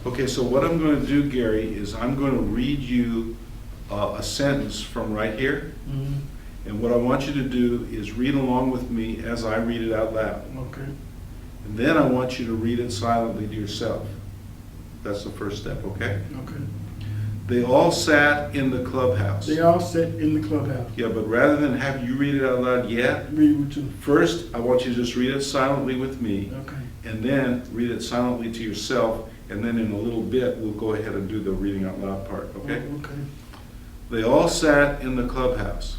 Okay, so what I'm going to do, Gary, is I'm going to read you a sentence from right here. Mhm. And what I want you to do is read along with me as I read it out loud. Okay. And then I want you to read it silently to yourself. That's the first step, okay? Okay. They all sat in the clubhouse. They all sat in the clubhouse. Yeah, but rather than have you read it out loud yet, Read with you. first I want you to just read it silently with me, Okay. and then read it silently to yourself, and then in a little bit we'll go ahead and do the reading out loud part, okay? Okay. They all sat in the clubhouse.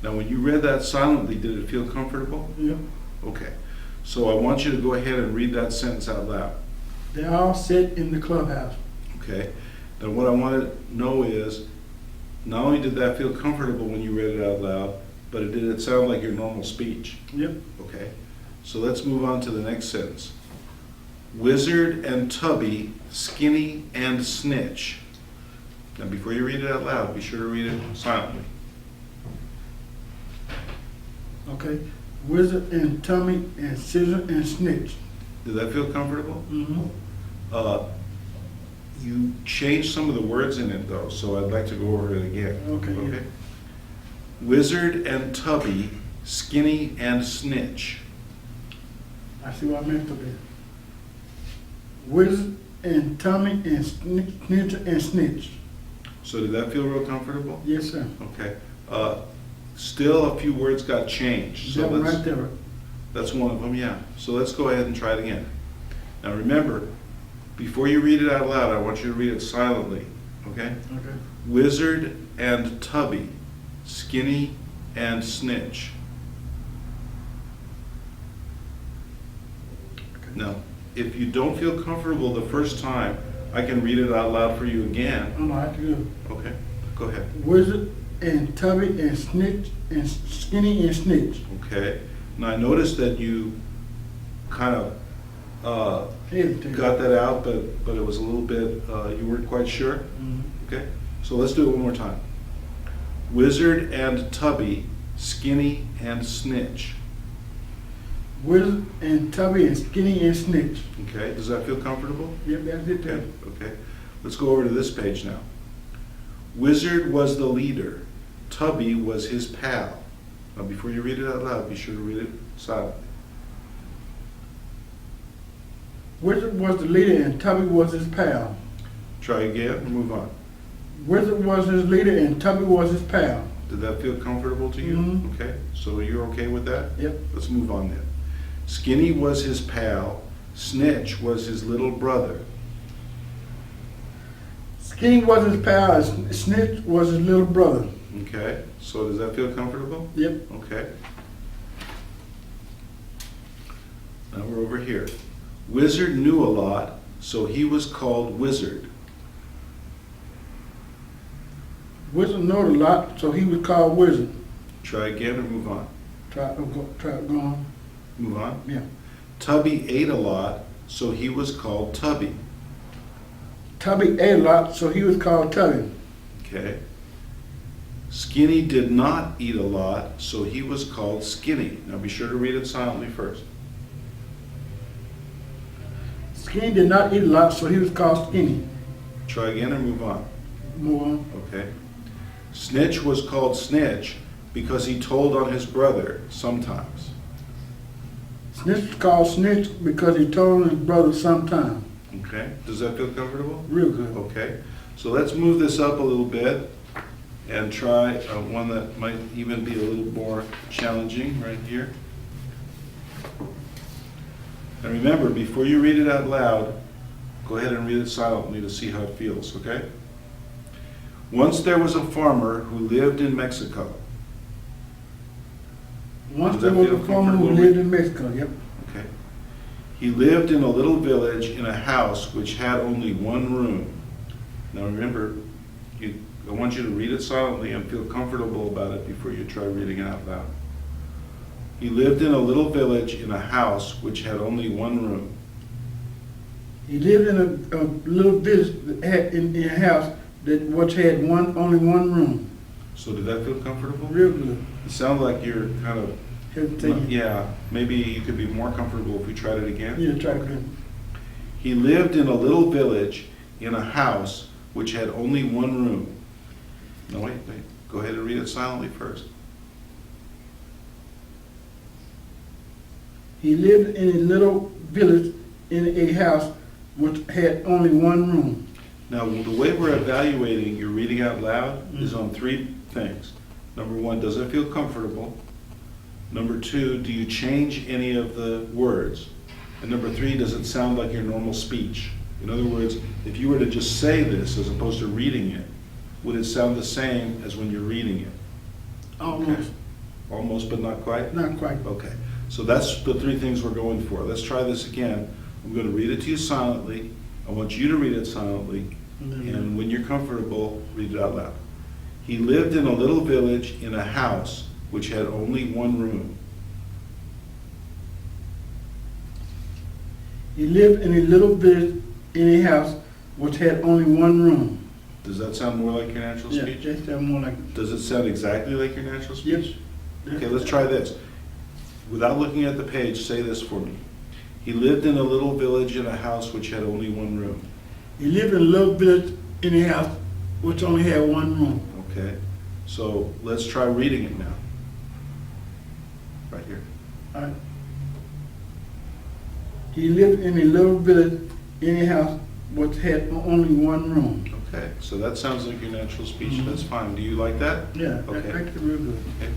Now, when you read that silently, did it feel comfortable? Yep. Okay. So I want you to go ahead and read that sentence out loud. They all sat in the clubhouse. Okay? Now, what I want to know is, not only did that feel comfortable when you read it out loud, but did it sound like your normal speech? Yep. Okay? So let's move on to the next sentence. Wizard and Tubby, Skinny and Snitch. Now, before you read it out loud, be sure to read it silently. Okay. Wizard and Tummy and Scissor and Snitch. Did that feel comfortable? Mm-hmm. You changed some of the words in it, though, so I'd like to go over it again. Okay, yeah. Wizard and Tubby, Skinny and Snitch. I see what I meant to be. Wizard and Tummy and Snitch and Snitch. So did that feel real comfortable? Yes, sir. Okay. Still, a few words got changed. So That one right there. that's one of them, yeah. So let's go ahead and try it again. Now remember, before you read it out loud, I want you to read it silently, okay? Okay. Wizard and Tubby, Skinny and Snitch. Now, if you don't feel comfortable the first time, I can read it out loud for you again. I don't know how to do Okay, go ahead. it. Wizard and Tubby and Snitch and Skinny and Snitch. Okay. Now, I noticed that you kind of Hesitate. got that out, but it was a little bit, you weren't quite sure. Mhm. Okay, so let's do it one more time. Wizard and Tubby, Skinny and Snitch. Wizard and Tubby and Skinny and Snitch. Okay, does that feel comfortable? Yep, that's it there. Okay, okay. Let's go over to this page now. Wizard was the leader. Tubby was his pal. Now, before you read it out loud, be sure to read it silently. Wizard was the leader and Tubby was his pal. Try again and move on. Wizard was his leader and Tubby was his pal. Did that feel comfortable to you? Mhm. Okay, so you're okay with that? Yep. Let's move on then. Skinny was his pal. Snitch was his little brother. Skinny was his pal and Snitch was his little brother. Okay, so does that feel comfortable? Yep. Okay. Now we're over here. Wizard knew a lot, so he was called Wizard. Wizard knowed a lot, so he was called Wizard. Try again or move on? Try go on. Move on. Yeah. Tubby ate a lot, so he was called Tubby. Tubby ate a lot, so he was called Tubby. Okay. Skinny did not eat a lot, so he was called Skinny. Now be sure to read it silently first. Skinny did not eat a lot, so he was called Skinny. Try again or move on. Move on. Okay. Snitch was called Snitch because he told on his brother sometimes. Snitch was called Snitch because he told his brother sometime. Okay. Does that feel comfortable? Real good. Okay. So let's move this up a little bit and try one that might even be a little more challenging right here. And remember, before you read it out loud, go ahead and read it silently to see how it feels, okay? Once there was a farmer who lived in Mexico. Once Does there that was feel a farmer who comfortable? lived in Mexico. Yep. Okay. He lived in a little village in a house which had only one room. Now remember, I want you to read it silently and feel comfortable about it before you try reading it out loud. He lived in a little village in a house which had only one room. He lived in a little village that had in a house that which had only one room. So did that feel comfortable? Real good. It sounded like you're kind of hesitating. Yeah, maybe you could be more comfortable if we tried it again. Yeah, try again. He lived in a little village in a house which had only one room. No, wait. Go ahead and read it silently first. He lived in a little village in a house which had only one room. Now, the way we're evaluating your reading out loud is on three things. Number one, does it feel comfortable? Number two, do you change any of the words? And number three, does it sound like your normal speech? In other words, if you were to just say this as opposed to reading it, would it sound the same as when you're reading it? Almost, Almost, but not quite? not quite. Okay, so that's the three things we're going for. Let's try this again. I'm going to read it to you silently. I want you to read it silently. And when you're comfortable, read it out loud. He lived in a little village in a house which had only one room. He lived in a little village in a house which had only one room. Does that sound more like your natural Yeah, speech? that sounds more like. Does it sound exactly like your natural speech? Yes. Okay, let's try this. Without looking at the page, say this for me. He lived in a little village in a house which had only one room. He lived in a little village in a house which only had one room. Okay, so let's try reading it now. Right here. All right. He lived in a little village in a house which had only one room. Okay, so that sounds like your natural speech. Mhm. That's fine. Do you like that? Yeah, Okay. that's real good. Okay.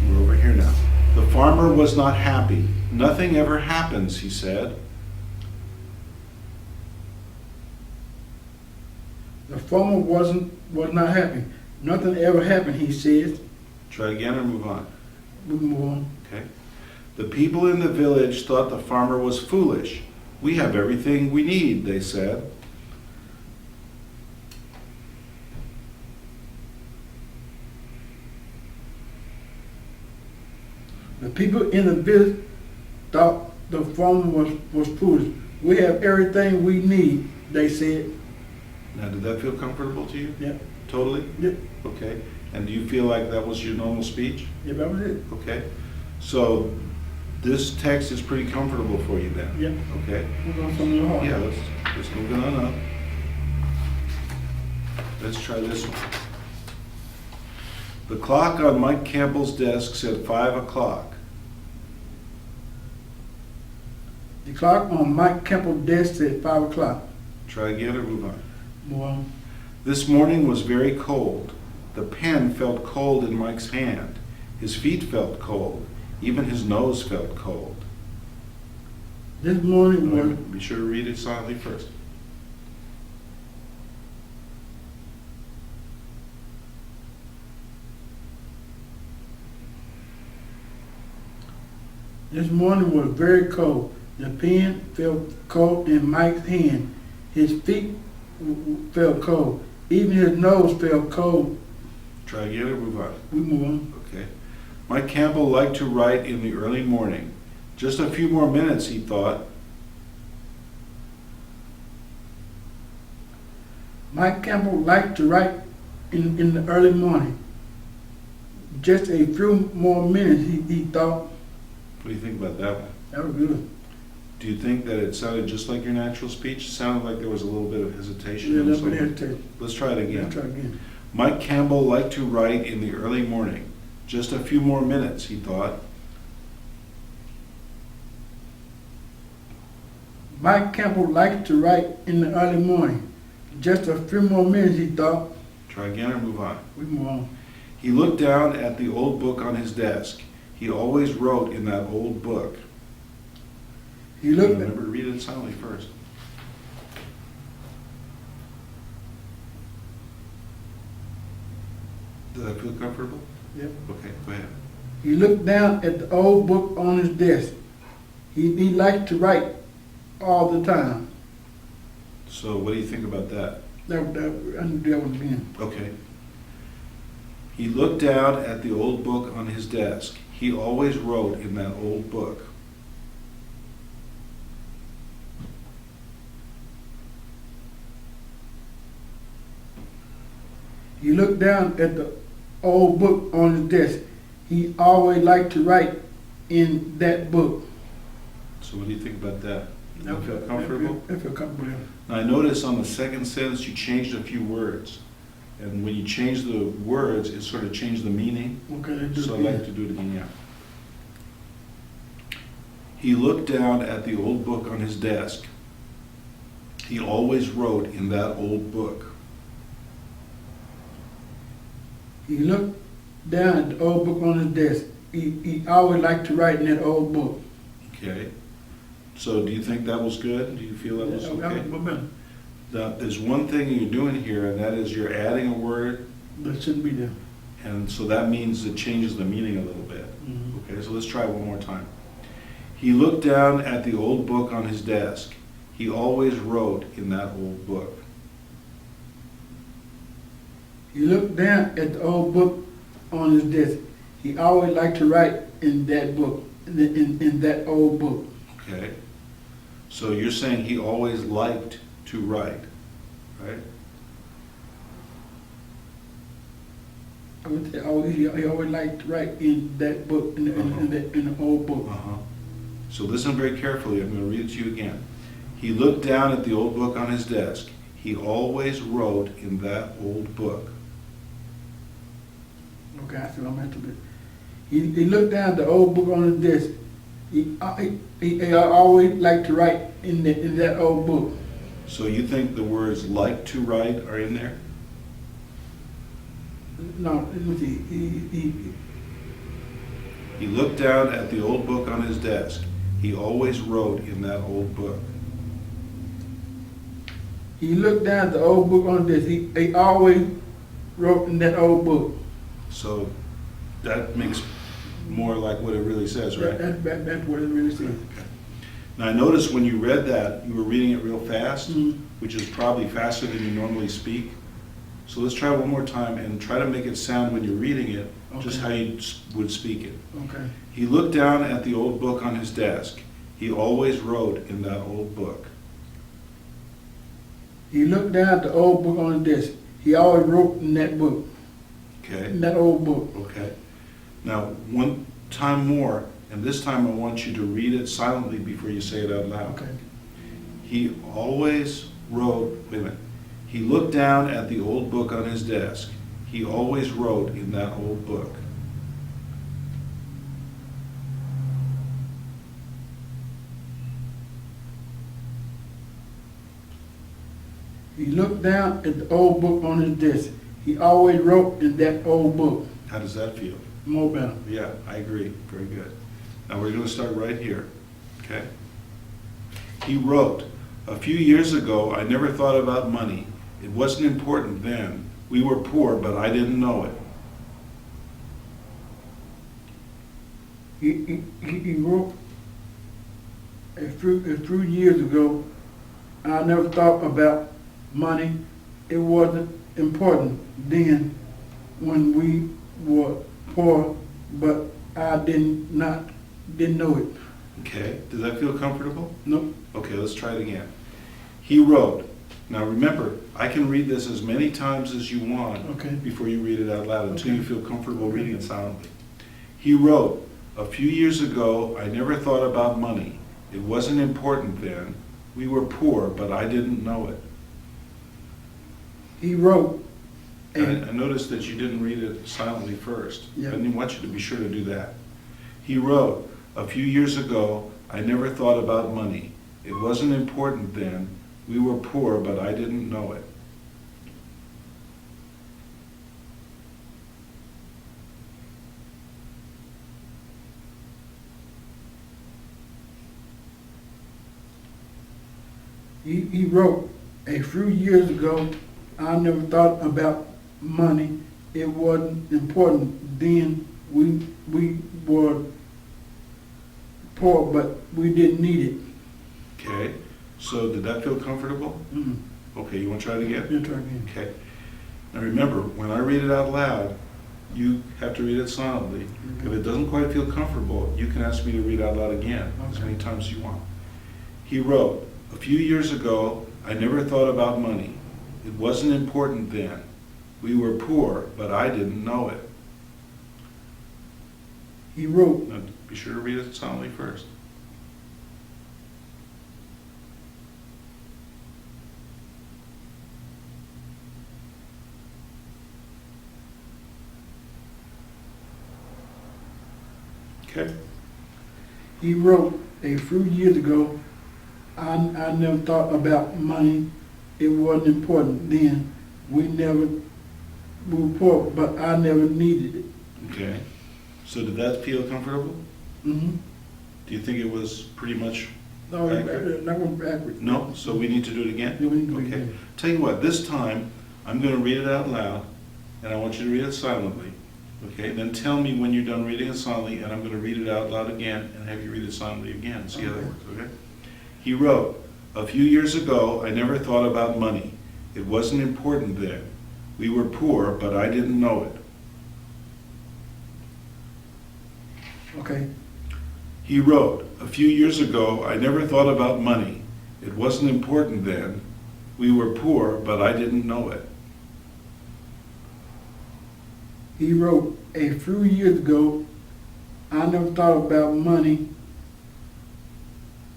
We're over here now. The farmer was not happy. Nothing ever happens, he said. The farmer was not happy. Nothing ever happened, he says. Try again or move on. We move on. Okay. The people in the village thought the farmer was foolish. We have everything we need, they said. The people in the village thought the farmer was foolish. We have everything we need, they said. Now, did that feel comfortable to you? Yep. Totally? Yep. Okay. And do you feel like that was your normal speech? Yep, that was it. Okay. So this text is pretty comfortable for you then? Yep. Okay. We're going from the heart. Yeah, let's move it on up. Let's try this one. The clock on Mike Campbell's desk said 5 o'clock. The clock on Mike Campbell's desk said 5 o'clock. Try again or move on. Move on. This morning was very cold. The pen felt cold in Mike's hand. His feet felt cold. Even his nose felt cold. This morning was Be sure to read it silently first. very cold. The pen felt cold in Mike's hand. His feet felt cold. Even his nose felt cold. Try again or move on. We move on. Okay. Mike Campbell liked to write in the early morning. Just a few more minutes, he thought. Mike Campbell liked to write in the early morning. Just a few more minutes, he thought. What do you think about that one? That was good. Do you think that it sounded just like your natural speech? It sounded like there was a little bit of hesitation. Yeah, in that's some- what I tell you. Let's try it again. Try again. Mike Campbell liked to write in the early morning. Just a few more minutes, he thought. Mike Campbell liked to write in the early morning. Just a few more minutes, he thought. Try again or move on. We move on. He looked down at the old book on his desk. He always wrote in that old book. He looked at, Remember to read it silently first. Does that feel comfortable? Yep. Okay, go ahead. He looked down at the old book on his desk. He liked to write all the time. So what do you think about that? I knew that was being. Okay. He looked down at the old book on his desk. He always wrote in that old book. He looked down at the old book on his desk. he always liked to write in that book. So what do you think about that? You feel comfortable? I feel comfortable. Now, I noticed on the second sentence, you changed a few words. And when you change the words, it sort of changed the meaning. Okay, let's do So it I'd like again. to do it again, yeah. He looked down at the old book on his desk. He always wrote in that old book. He looked down at the old book on his desk. He always liked to write in that old book. Okay? So do you think that was good? Do you feel that was okay? Now, there's one thing you're doing here, and that is you're adding a word, That shouldn't be there. and so that means it changes the meaning a little bit. Mhm. Okay, so let's try it one more time. He looked down at the old book on his desk. He always wrote in that old book. He looked down at the old book on his desk. He always liked to write in that book, in that old book. Okay? So you're saying he always liked to write, right? I would say he always liked to write in that book, in the old book. Uh-huh. So listen very carefully. I'm going to read it to you again. He looked down at the old book on his desk. He always wrote in that old book. Okay, I see what I'm at to do. He looked down at the old book on his desk. He always liked to write in that old book. So you think the words like to write are in there? No, let me see. He looked down at the old book on his desk. He always wrote in that old book. He looked down at the old book on his desk. He always wrote in that old book. So that makes more like what it really says, right? That's what it really says. Okay. Now I noticed when you read that, you were reading it real fast, Mhm. which is probably faster than you normally speak. So let's try one more time and try to make it sound when you're reading it, just Okay. how you would speak it. Okay. He looked down at the old book on his desk. He always wrote in that old book. He looked down at the old book on his desk. He always wrote in that book, Okay? in that old book. Okay. Now, one time more, and this time I want you to read it silently before you say it out loud. Okay. He always wrote, wait a minute. He looked down at the old book on his desk. He always wrote in that old book. He looked down at the old book on his desk. He always wrote in that old book. How does that feel? More better. Yeah, I agree. Very good. Now we're going to start right here. Okay? He wrote, "A few years ago, I never thought about money. It wasn't important then. We were poor, but I didn't know it." He wrote a few years ago, I never thought about money. It wasn't important then when we were poor, but I didn't know it. Okay? Does that feel comfortable? Nope. Okay, let's try it again. He wrote. Now remember, I can read this as many times as you want Okay. before you read it out loud until Okay. you feel comfortable reading it silently. He wrote, "A few years ago, I never thought about money. It wasn't important then. We were poor, but I didn't know it." He wrote, And I noticed that you didn't read it silently first. Yeah. I didn't want you to be sure to do that. He wrote, "A few years ago, I never thought about money. It wasn't important then. We were poor, but I didn't know it." he wrote, a few years ago, I never thought about money. It wasn't important then. We were poor, but we didn't need it. Okay, so did that feel comfortable? Mm. Okay, you want to try it again? Let's try again. Okay. Now remember, when I read it out loud, you have to read it silently. If it doesn't quite feel comfortable, you can ask me to read out loud again as Okay. many times as you want. He wrote, "A few years ago, I never thought about money. It wasn't important then. We were poor, but I didn't know it." He wrote, Now, be sure to read it solemnly first. Okay. he wrote a few years ago, I never thought about money. It wasn't important then. We were poor, but I never needed it. Okay. So did that feel comfortable? Mm-hmm. Do you think it was pretty much? No, Accurate? that was accurate. No? So we need to do it again? Yeah, we need to do it Okay. again. Tell you what, this time, I'm going to read it out loud, and I want you to read it silently. Okay? Then tell me when you're done reading it silently, and I'm going to read it out loud again, and have you read it silently again. See how that Okay. works, okay? He wrote, "A few years ago, I never thought about money. It wasn't important then. We were poor, but I didn't know it." Okay. He wrote, "A few years ago, I never thought about money. It wasn't important then. We were poor, but I didn't know it." He wrote, a few years ago, I never thought about money.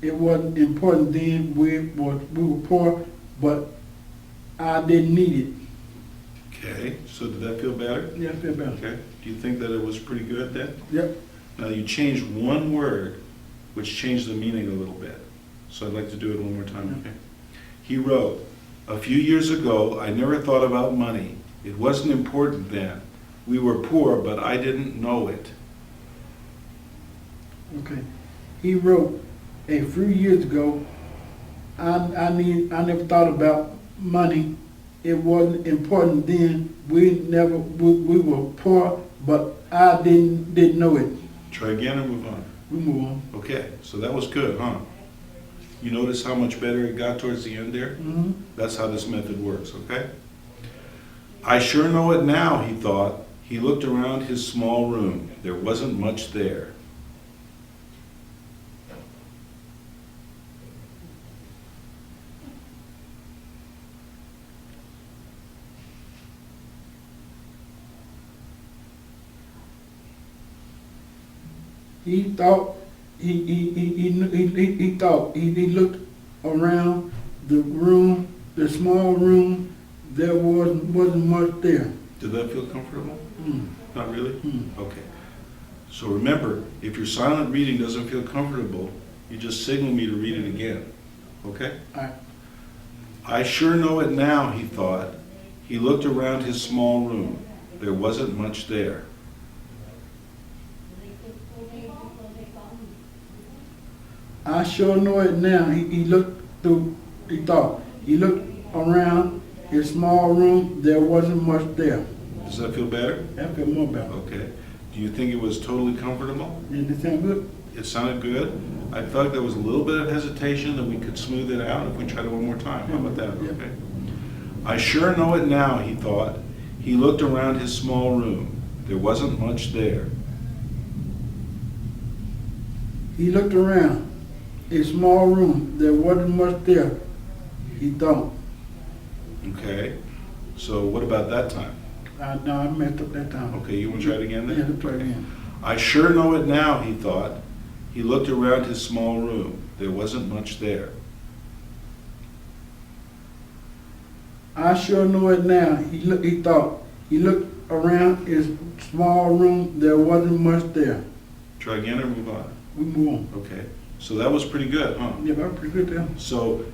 It wasn't important then. We were poor, but I didn't need it. Okay, so did that feel better? Yeah, I feel better. Okay, do you think that it was pretty good then? Yep. Now you changed one word, which changed the meaning a little bit. So I'd like to do it one more time, okay? He wrote, "A few years ago, I never thought about money. It wasn't important then. We were poor, but I didn't know it." Okay. He wrote, a few years ago, I never thought about money. It wasn't important then. We were poor, but I didn't know it. Try again and move on. We move on. Okay, so that was good, huh? You notice how much better it got towards the end there? Mm-hmm. That's how this method works, okay? "I sure know it now," he thought. He looked around his small room. There wasn't much there. He thought, he thought, he looked around the room, the small room, there wasn't much there. Did that feel comfortable? Mm. Not really? Mm. Okay. So remember, if your silent reading doesn't feel comfortable, you just signal me to read it again. Okay? Alright. "I sure know it now," he thought. He looked around his small room. There wasn't much there. I sure know it now. He looked through, he thought, he looked around his small room, there wasn't much there. Does that feel better? That felt more better. Okay. Do you think it was totally comfortable? Did it sound good? It sounded good. I felt there was a little bit of hesitation that we could smooth it out if we tried it one more time. How about that? Yeah. Okay. "I sure know it now," he thought. He looked around his small room. There wasn't much there. He looked around his small room, there wasn't much there. He thought. Okay. So what about that time? No, I messed up that time. Okay, you want to try it again then? Yeah, let's try it again. "I sure know it now," he thought. He looked around his small room. There wasn't much there. I sure know it now. He thought. He looked around his small room, there wasn't much there. Try again or move on? We move on. Okay. So that was pretty good, huh? Yeah, that was pretty good there. So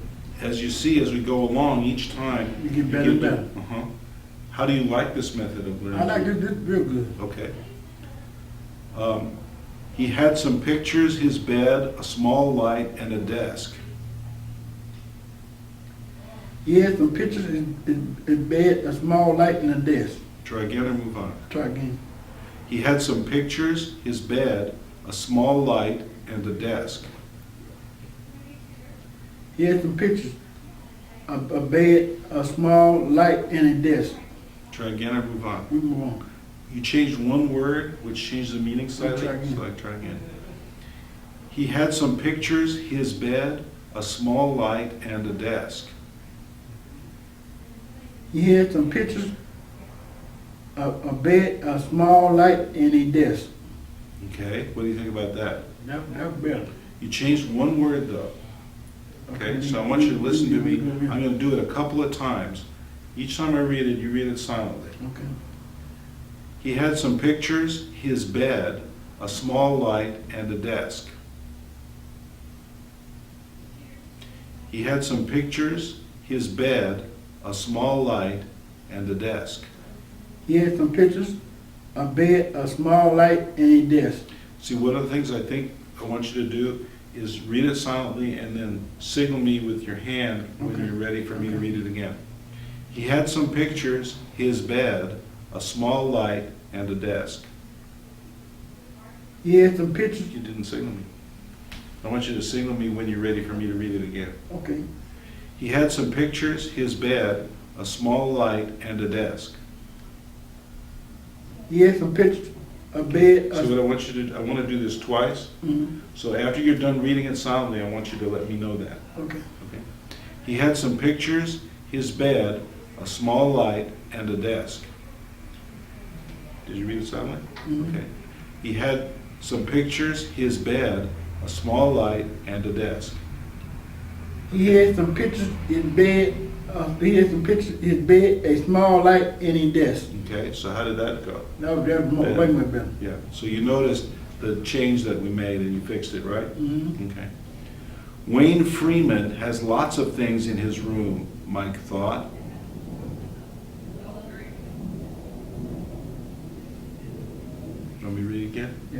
as you see, as we go along each time, You get better and better. Uh-huh. How do you like this method of learning? I like this real good. Okay. He had some pictures, his bed, a small light, and a desk. He had some pictures in his bed, a small light, and a desk. Try again or move on? Try again. He had some pictures, his bed, a small light, and a desk. He had some pictures, a bed, a small light, and a desk. Try again or move on? We move on. You changed one word, which changed the meaning slightly. Try again. So try again. He had some pictures, his bed, a small light, and a desk. He had some pictures, a bed, a small light, and a desk. Okay, what do you think about that? That's better. You changed one word though. Okay, so I want you to listen to me. I'm gonna do it a couple of times. Each time I read it, you read it silently. Okay. He had some pictures, his bed, a small light, and a desk. He had some pictures, his bed, a small light, and a desk. He had some pictures, a bed, a small light, and a desk. See, one of the things I think I want you to do is read it silently and then signal me with your hand when Okay. you're ready for me to read it again. He had some pictures, his bed, a small light, and a desk. He had some pictures. You didn't signal me. I want you to signal me when you're ready for me to read it again. Okay. He had some pictures, his bed, a small light, and a desk. He had some pictures, a bed, So what I want you to do, I want to do this twice. So after you're done reading it silently, I want you to let me know that. okay. Okay. He had some pictures, his bed, a small light, and a desk. Did you read it silently? Okay. He had some pictures, his bed, a small light, and a desk. He had some pictures, his bed, his bed, a small light, and a desk. Okay, so how did that go? That was more, way more better. Yeah, so you noticed the change that we made and you fixed it, right? Okay. Wayne Freeman has lots of things in his room, Mike thought. Want me to read it again? Yeah.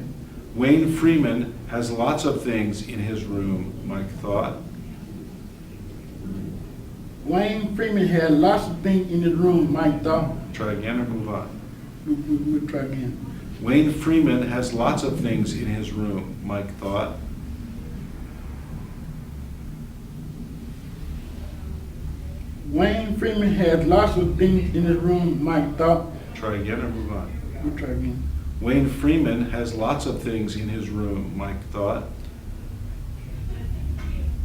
Wayne Freeman has lots of things in his room, Mike thought. Wayne Freeman had lots of things in his room, Mike thought. Try again or move on. We'll try again. Wayne Freeman has lots of things in his room, Mike thought. Wayne Freeman had lots of things in his room, Mike thought. Try again or move on. We'll try again. Wayne Freeman has lots of things in his room, Mike thought.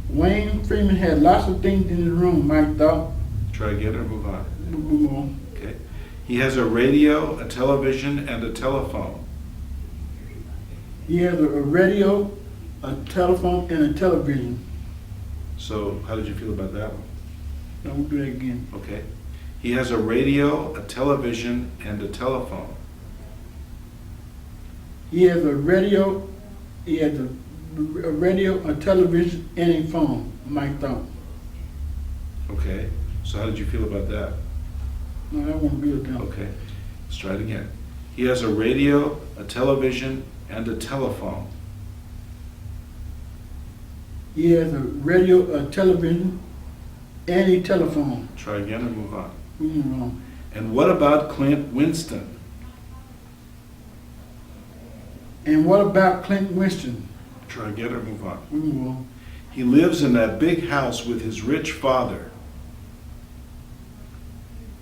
Wayne Freeman had lots of things in his room, Mike thought. Try again or move on. We'll move on. Okay. He has a radio, a television, and a telephone. He has a radio, a telephone, and a television. So how did you feel about that one? Now we'll do that again. Okay. He has a radio, a television, and a telephone. He has a radio, a television, and a phone, Mike thought. Okay. So how did you feel about that? No, that won't be it now. Okay. Let's try it again. He has a radio, a television, and a telephone. He has a radio, a television, and a telephone. Try again or move on. We move on. And what about Clint Winston? And what about Clint Winston? Try again or move on. We move on. He lives in that big house with his rich father.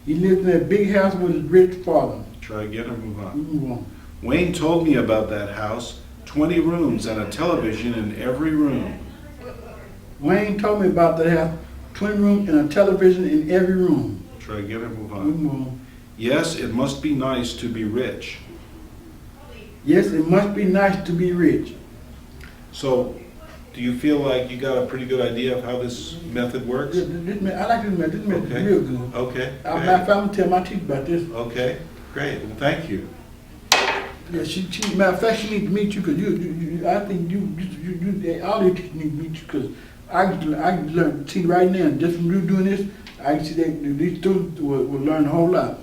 He lives in that big house with his rich father. Try again or move We on. move on. Wayne told me about that house. 20 rooms and a television in every room. Wayne told me about that house, 20 rooms and a television in every room. Try again or move We on. move on. Yes, it must be nice to be rich. Yes, it must be nice to be rich. So, do you feel like you got a pretty good idea of how this method works? I like this method. This method is Okay. real good. Okay. I'm Great. going to tell my teacher about this. Okay. Great. Well, thank you. Yeah, matter of fact, she needs to meet you because I think all these teachers need to meet you because I can learn. See, right now, just from you doing this, I can see that these students will learn a whole lot.